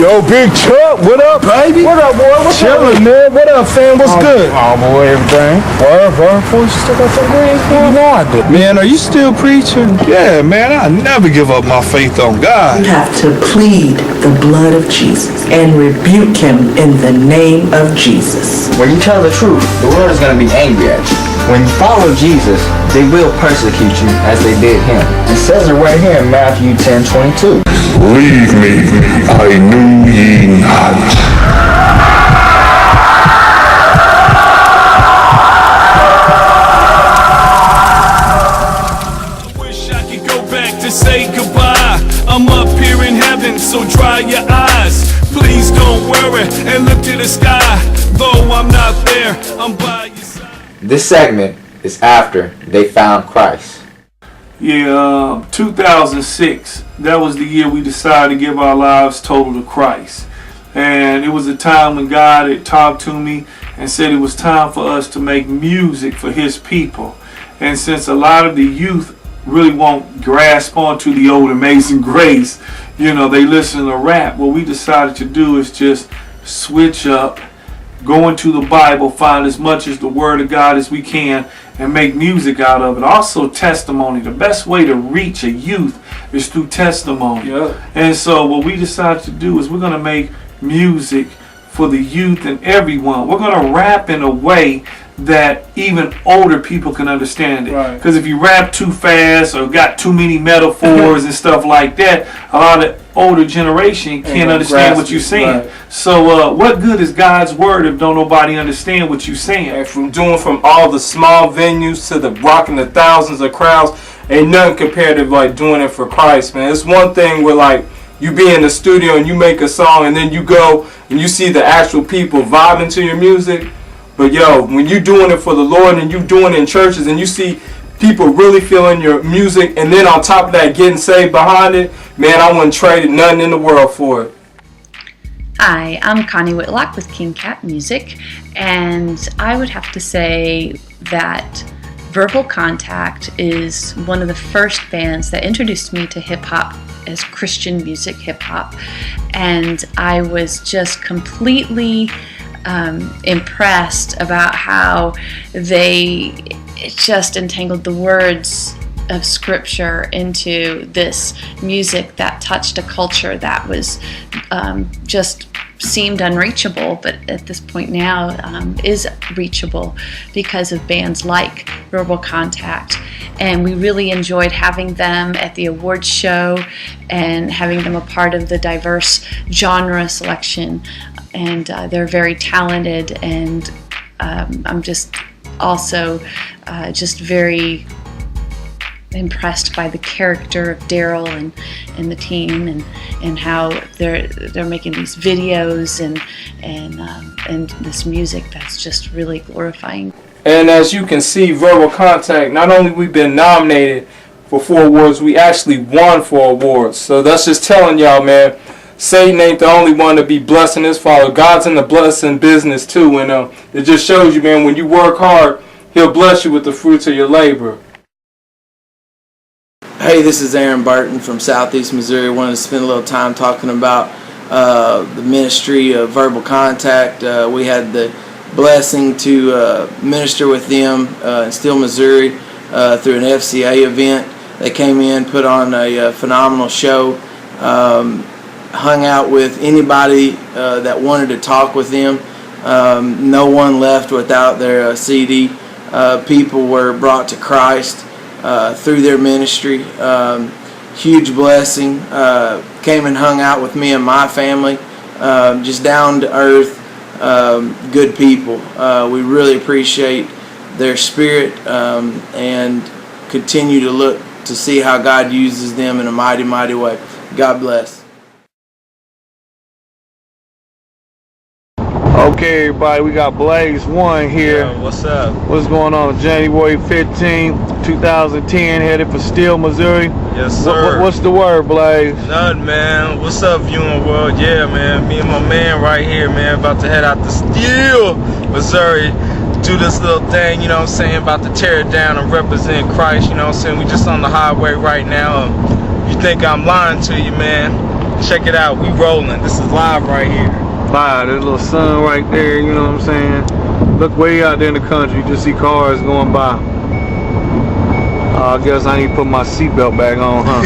K: Yo, Big Chuck, what up, baby? What up, boy? What's chilling, man? What up, fam? What's good? Oh, boy, everything. What, boy? You still got some green? You know I do. Man, are you still preaching? Yeah, man, I never give up my faith on God.
S: You have to plead the blood of Jesus and rebuke him in the name of Jesus.
C: When you tell the truth, the world is going to be angry at you. When you follow Jesus, they will persecute you as they did him. It says it right here in Matthew 10:22.
E: Leave me, I knew ye not.
G: Wish I could go back to say goodbye. I'm up here in heaven, so dry your eyes. Please don't worry and look to the sky. Though I'm not there, I'm by your side.
C: This segment is after they found Christ.
A: Yeah, 2006, that was the year we decided to give our lives total to Christ. And it was a time when God had talked to me and said it was time for us to make music for his people. And since a lot of the youth really won't grasp onto the old Amazing Grace, they listen to rap, what we decided to do is just switch up, go into the Bible, find as much as the Word of God as we can, and make music out of it. Also testimony. The best way to reach a youth is through testimony.
L: Yeah.
A: And so what we decided to do is we're going to make music for the youth and everyone. We're going to rap in a way that even older people can understand it. Because if you rap too fast or got too many metaphors and stuff like that, a lot of older generation can't understand what you're saying.
L: Right.
A: So what good is God's word if don't nobody understand what you're saying?
L: And from all the small venues to the rocking the thousands of crowds, ain't nothing compared to like doing it for Christ, man. It's one thing where like you be in the studio and you make a song and then you go and you see the actual people vibing to your music. But yo, when you doing it for the Lord and you doing it in churches and you see people really feeling your music, and then on top of that, getting saved behind it, man, I wouldn't trade it nothing in the world for it.
T: Hi, I'm Connie Whitlock with King Cat Music, and I would have to say that Verbal Contact is one of the first bands that introduced me to hip-hop as Christian music hip-hop, and I was just completely impressed about how they just entangled the words of scripture into this music that touched a culture that was just seemed unreachable, but at this point now is reachable because of bands like Verbal Contact. And we really enjoyed having them at the awards show and having them a part of the diverse genre selection. And they're very talented, and I'm just also just very impressed by the character of Daryl and the team, and how they're making these videos and this music that's just really glorifying.
L: And as you can see, Verbal Contact, not only we've been nominated for 4 awards, we actually won 4 awards. So that's just telling y'all, man, Satan ain't the only one to be blessing his father. God's in the blessing business too, and it just shows you, man, when you work hard, he'll bless you with the fruits of your labor.
U: Hey, this is Aaron Burton from Southeast Missouri. Wanted to spend a little time talking about the ministry of Verbal Contact. We had the blessing to minister with them in Steele, Missouri through an FCA event. They came in, put on a phenomenal show, hung out with anybody that wanted to talk with them. No one left without their CD. People were brought to Christ through their ministry. Huge blessing. Came and hung out with me and my family. Just down to earth, good people. We really appreciate their spirit and continue to look to see how God uses them in a mighty, mighty way. God bless.
A: Okay, everybody, we got Blaze One here.
V: Yeah, what's up?
A: What's going on? January 15th, 2010, headed for Steele, Missouri.
V: Yes, sir.
A: What's the word, Blaze?
V: Nothing, man. What's up, viewing world? Yeah, man. Me and my man right here, man, about to head out to Steele, Missouri. Do this little thing, you know what I'm saying, about to tear it down and represent Christ, you know what I'm saying. We just on the highway right now. You think I'm lying to you, man? Check it out. We rolling. This is live right here.
A: There's a little sun right there, you know what I'm saying? Look way out there in the country, you just see cars going by. I guess I need to put my seatbelt back on, huh?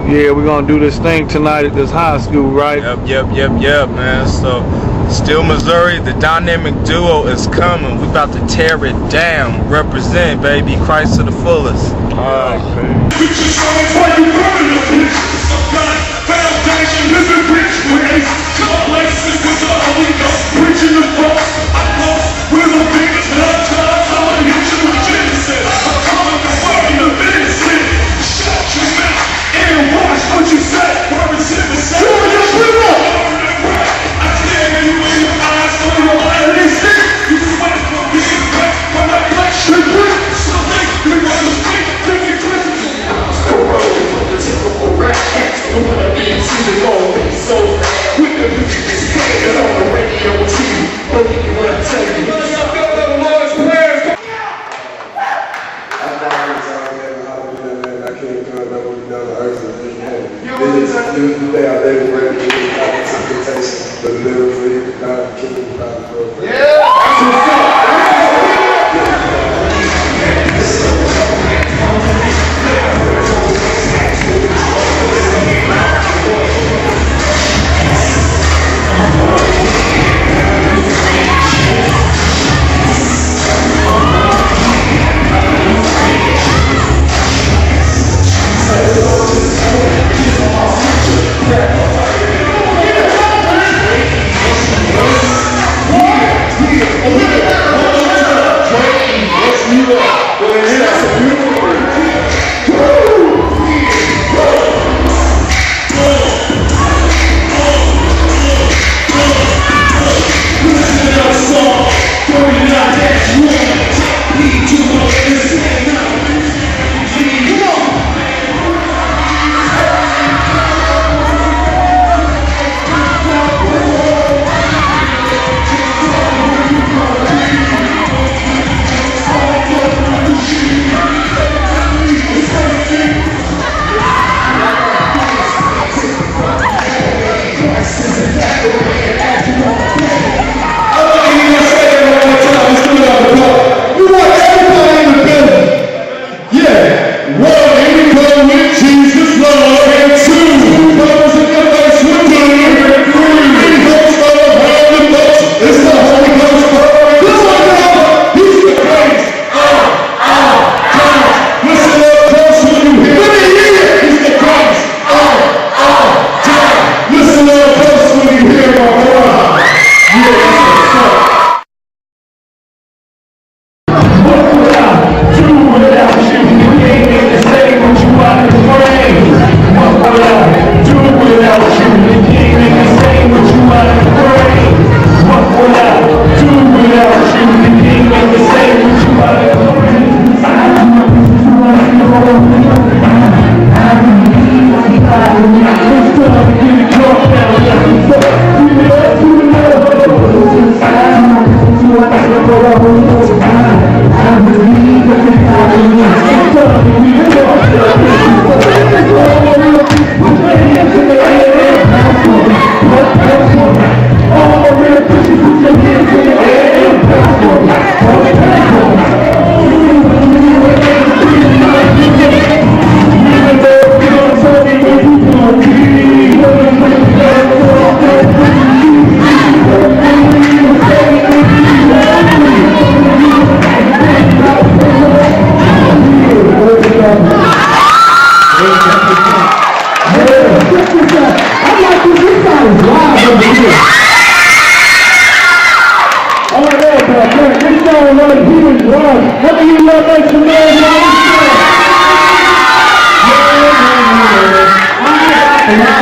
A: Yeah, we're gonna do this thing tonight at this high school, right?
V: Yep, man. So, Steele, Missouri, the dynamic duo is coming. We about to tear it down. Represent, baby, Christ to the fullest.
A: Alright, baby.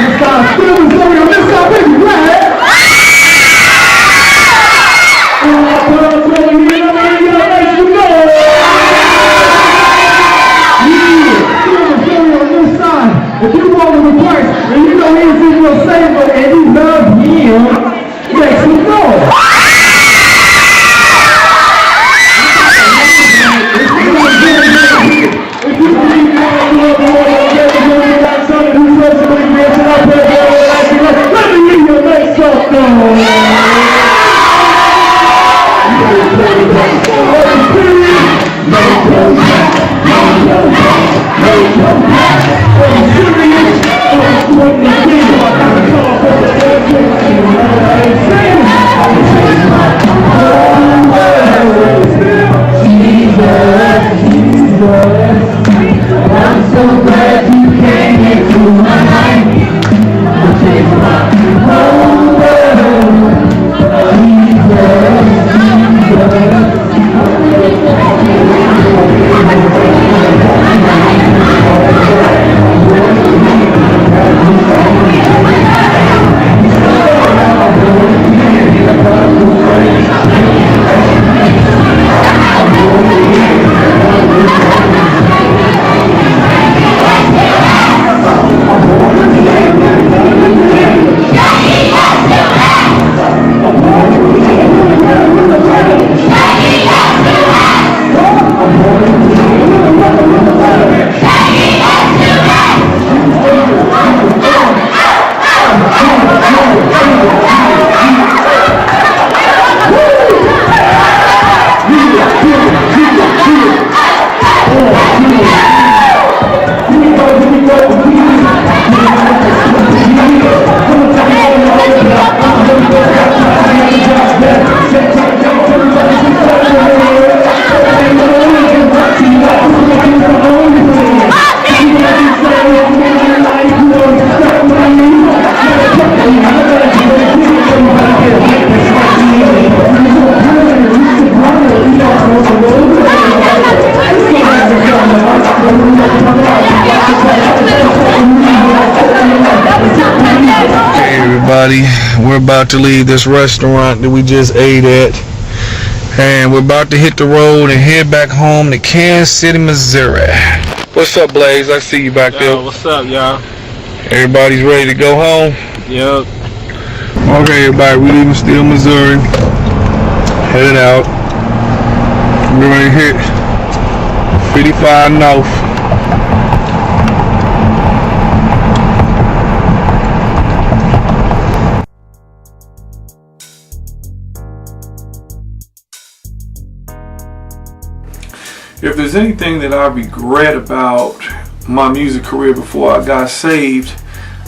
K: this side, still Missouri on this side, baby, right? If you want to replace, and you know he's in your savior and you love him, make some noise. If you believe God, you love the Lord, and get the Lord, and got something who says something, man, and I pray for everlasting life. Let me hear you make some noise. I'm so glad you came into my life. You changed my whole world.
B: We're about to leave this restaurant that we just ate at, and we're about to hit the road and head back home to Kansas City, Missouri. What's up, Blaze? I see you back there.
L: What's up, y'all?
B: Everybody's ready to go home?
L: Yep.
B: Okay, everybody, we leaving Steele, Missouri. Headed out. We're gonna hit 55 North.
A: If there's anything that I regret about my music career before I got saved,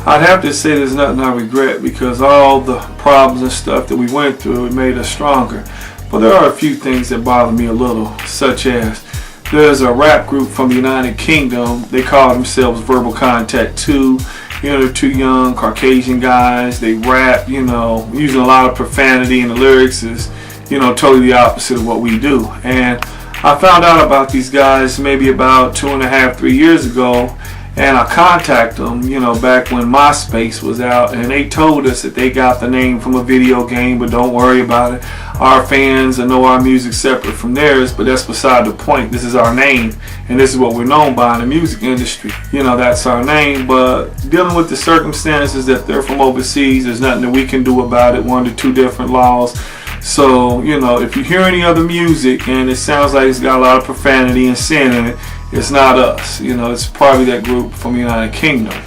A: I'd have to say there's nothing I regret, because all the problems and stuff that we went through, it made us stronger. But there are a few things that bother me a little, such as there's a rap group from the United Kingdom. They call themselves Verbal Contact 2. They're two young Caucasian guys. They rap, using a lot of profanity, and the lyrics is, totally the opposite of what we do. And I found out about these guys maybe about 2.5, 3 years ago, and I contacted them, back when MySpace was out, and they told us that they got the name from a video game, but don't worry about it. Our fans know our music separate from theirs, but that's beside the point. This is our name, and this is what we're known by in the music industry. That's our name, but dealing with the circumstances that they're from overseas, there's nothing that we can do about it. We're under 2 different laws. So, if you hear any other music and it sounds like it's got a lot of profanity and sin in it, it's not us. It's probably that group from the United Kingdom.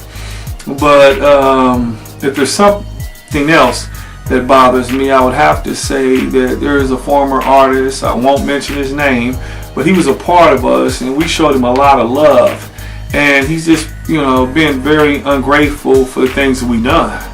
A: But if there's something else that bothers me, I would have to say that there is a former artist, I won't mention his name, but he was a part of us and we showed him a lot of love. And he's just, being very ungrateful for the things that we've done.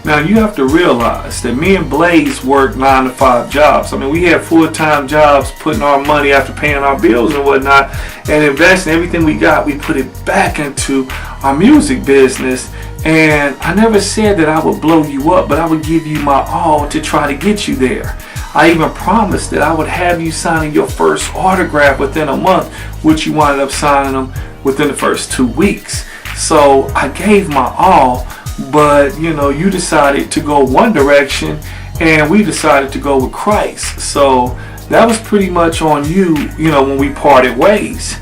A: Now you have to realize that me and Blaze work 9-to-5 jobs. I mean, we have full-time jobs, putting our money after paying our bills and whatnot, and investing everything we got. We put it back into our music business. And I never said that I would blow you up, but I would give you my all to try to get you there. I even promised that I would have you signing your first autograph within a month, which you wound up signing them within the first 2 weeks. So I gave my all, but you know, you decided to go one direction and we decided to go with Christ. So that was pretty much on you, you know, when we parted ways.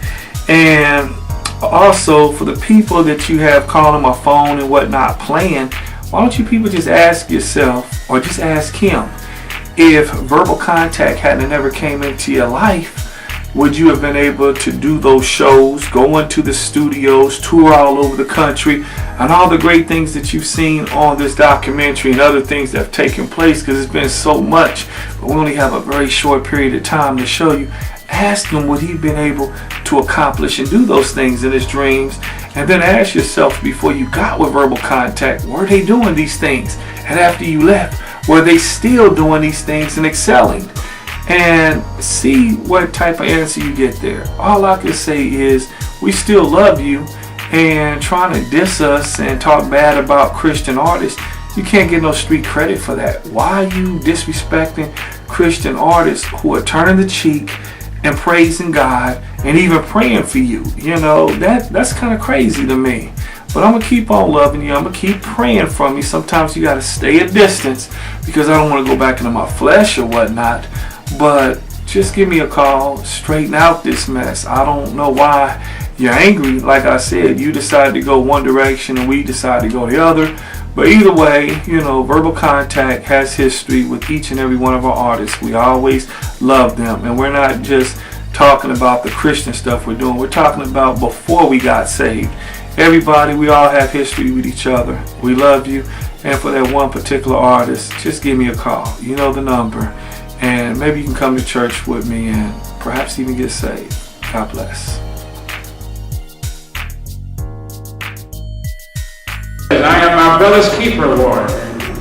A: And also for the people that you have calling my phone and whatnot playing, why don't you people just ask yourself, or just ask him, if Verbal Contact hadn't never came into your life, would you have been able to do those shows, go into the studios, tour all over the country, and all the great things that you've seen on this documentary and other things that have taken place? Because it's been so much, but we only have a very short period of time to show you. Ask him, would he been able to accomplish and do those things in his dreams? And then ask yourself, before you got with Verbal Contact, were they doing these things? And after you left, were they still doing these things and excelling? And see what type of answer you get there. All I can say is, we still love you, and trying to diss us and talk bad about Christian artists, you can't get no street credit for that. Why are you disrespecting Christian artists who are turning the cheek and praising God and even praying for you? You know, that's kind of crazy to me. But I'm going to keep on loving you. I'm going to keep praying for you. Sometimes you got to stay a distance because I don't want to go back into my flesh or whatnot. But just give me a call, straighten out this mess. I don't know why you're angry. Like I said, you decided to go one direction and we decided to go the other. But either way, you know, Verbal Contact has history with each and every one of our artists. We always love them. And we're not just talking about the Christian stuff we're doing. We're talking about before we got saved. Everybody, we all have history with each other. We love you. And for that one particular artist, just give me a call. You know the number. And maybe you can come to church with me and perhaps even get saved. God bless.
D: I am my brother's keeper, Lord.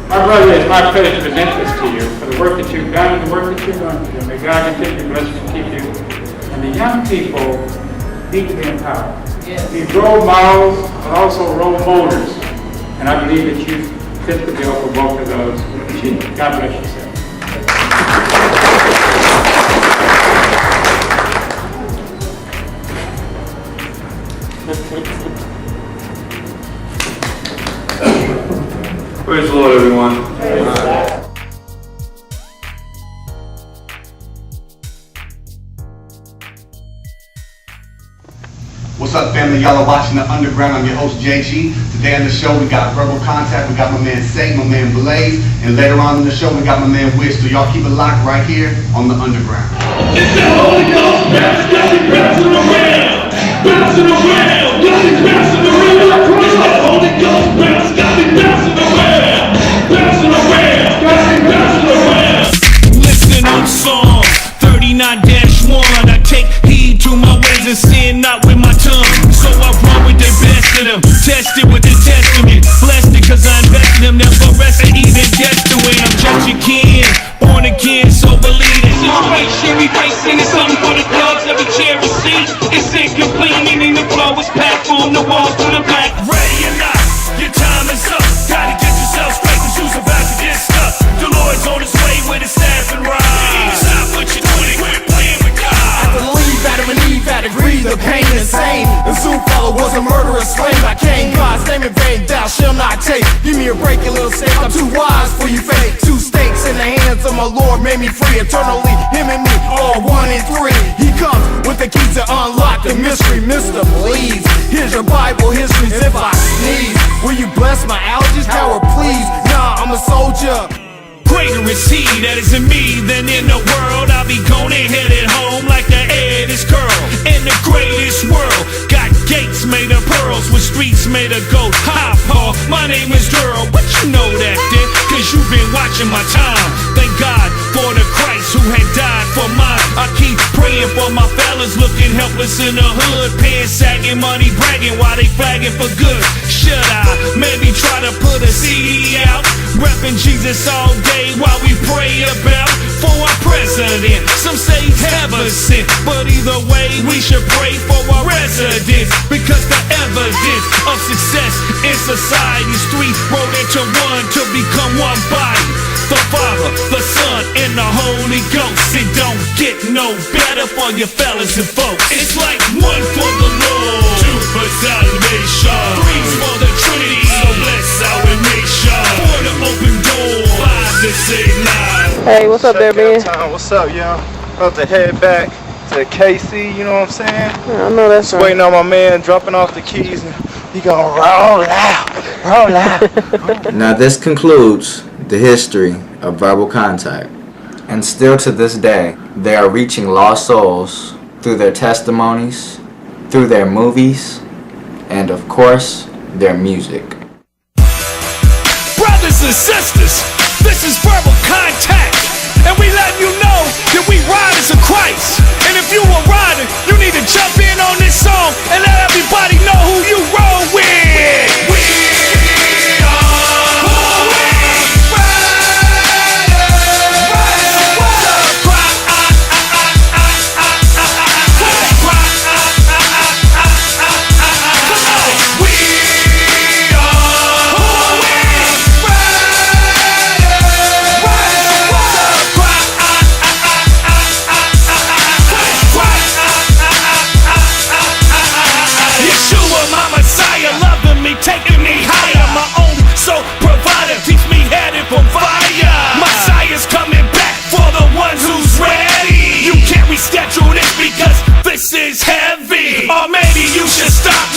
D: My brother, it's my pleasure to present this to you for the work that you've done and the work that you're going to do. May God continue to bless you and keep you. And the young people need to be empowered. Yes. These role models, but also role molders. And I believe that you fit the bill for both of those. God bless you, sir.
A: Praise the Lord, everyone.
H: What's up, family? Y'all are watching The Underground. I'm your host, JG. Today on the show, we got Verbal Contact. We got my man Saint, my man Blaze. And later on in the show, we got my man Wish. So y'all keep it locked right here on The Underground.
K: It's the Holy Ghost bouncing around, bouncing around, got me bouncing around. It's the Holy Ghost bounce, got me bouncing around, bouncing around, got me bouncing around.
G: Listen on Psalm 39-1. I take heed to my ways and sin not with my tongue. So I run with the best of them, tested with the testament. Blessed it cause I invested them, never rested even guessed to it. I'm just your kid, born again, so believe it. Situation we facing is something for the dogs every cherish seat. It's incomplete, meaning the flow is packed from the walls to the back. Ready or not, your time is up. Gotta get yourself straight cause you's about to get stuck. The Lord's on his way with his staff and rod. Stop what you're doing, quit playing with God.
W: After leave Adam and Eve had to breathe the pain insane. The zoo fellow was a murderous slave. I came God's name in vain, thou shalt not take. Give me a break, you little snake, I'm too wise for you fake. Two stakes in the hands of my Lord made me free. Eternally, him and me, all one and three. He comes with the keys to unlock the mystery. Mr. Please, here's your Bible histories if I sneeze. Will you bless my allergies, coward, please? Nah, I'm a soldier.
G: Greater is he that is in me than in the world. I'll be going and headed home like the head is curled. In the greatest world, got gates made of pearls with streets made of gold. Hi, Paul, my name is Durrell. But you know that, then, cause you've been watching my time. Thank God for the Christ who had died for mine. I keep praying for my fellas looking helpless in the hood. Pants sagging, money bragging while they flagging for good. Should I maybe try to put a CD out? Reppin' Jesus all day while we pray about for our president. Some say heaven sent, but either way we should pray for our residents. Because the evidence of success in society's three rolled into one to become one body. The Father, the Son, and the Holy Ghost. It don't get no better for your fellas and folks. It's like one for the Lord, two for salvation, three for the Trinity. So bless our
J: Hey, what's up there, man?
V: What's up, y'all? About to head back to KC, you know what I'm saying?
J: Yeah, I know that's right.
V: Waiting on my man dropping off the keys and he gonna roll out.
C: Now this concludes the history of Verbal Contact. And still to this day, they are reaching lost souls through their testimonies, through their movies, and of course, their music.
G: Brothers and sisters, this is Verbal Contact, and we let you know that we riders of Christ. And if you a rider, you need to jump in on this song and let everybody know who you roll with. Taking me higher, my own soul provider keeps me headed for fire. Messiah's coming back for the ones who's ready. You can't reschedule this because this is heavy, or maybe you should stop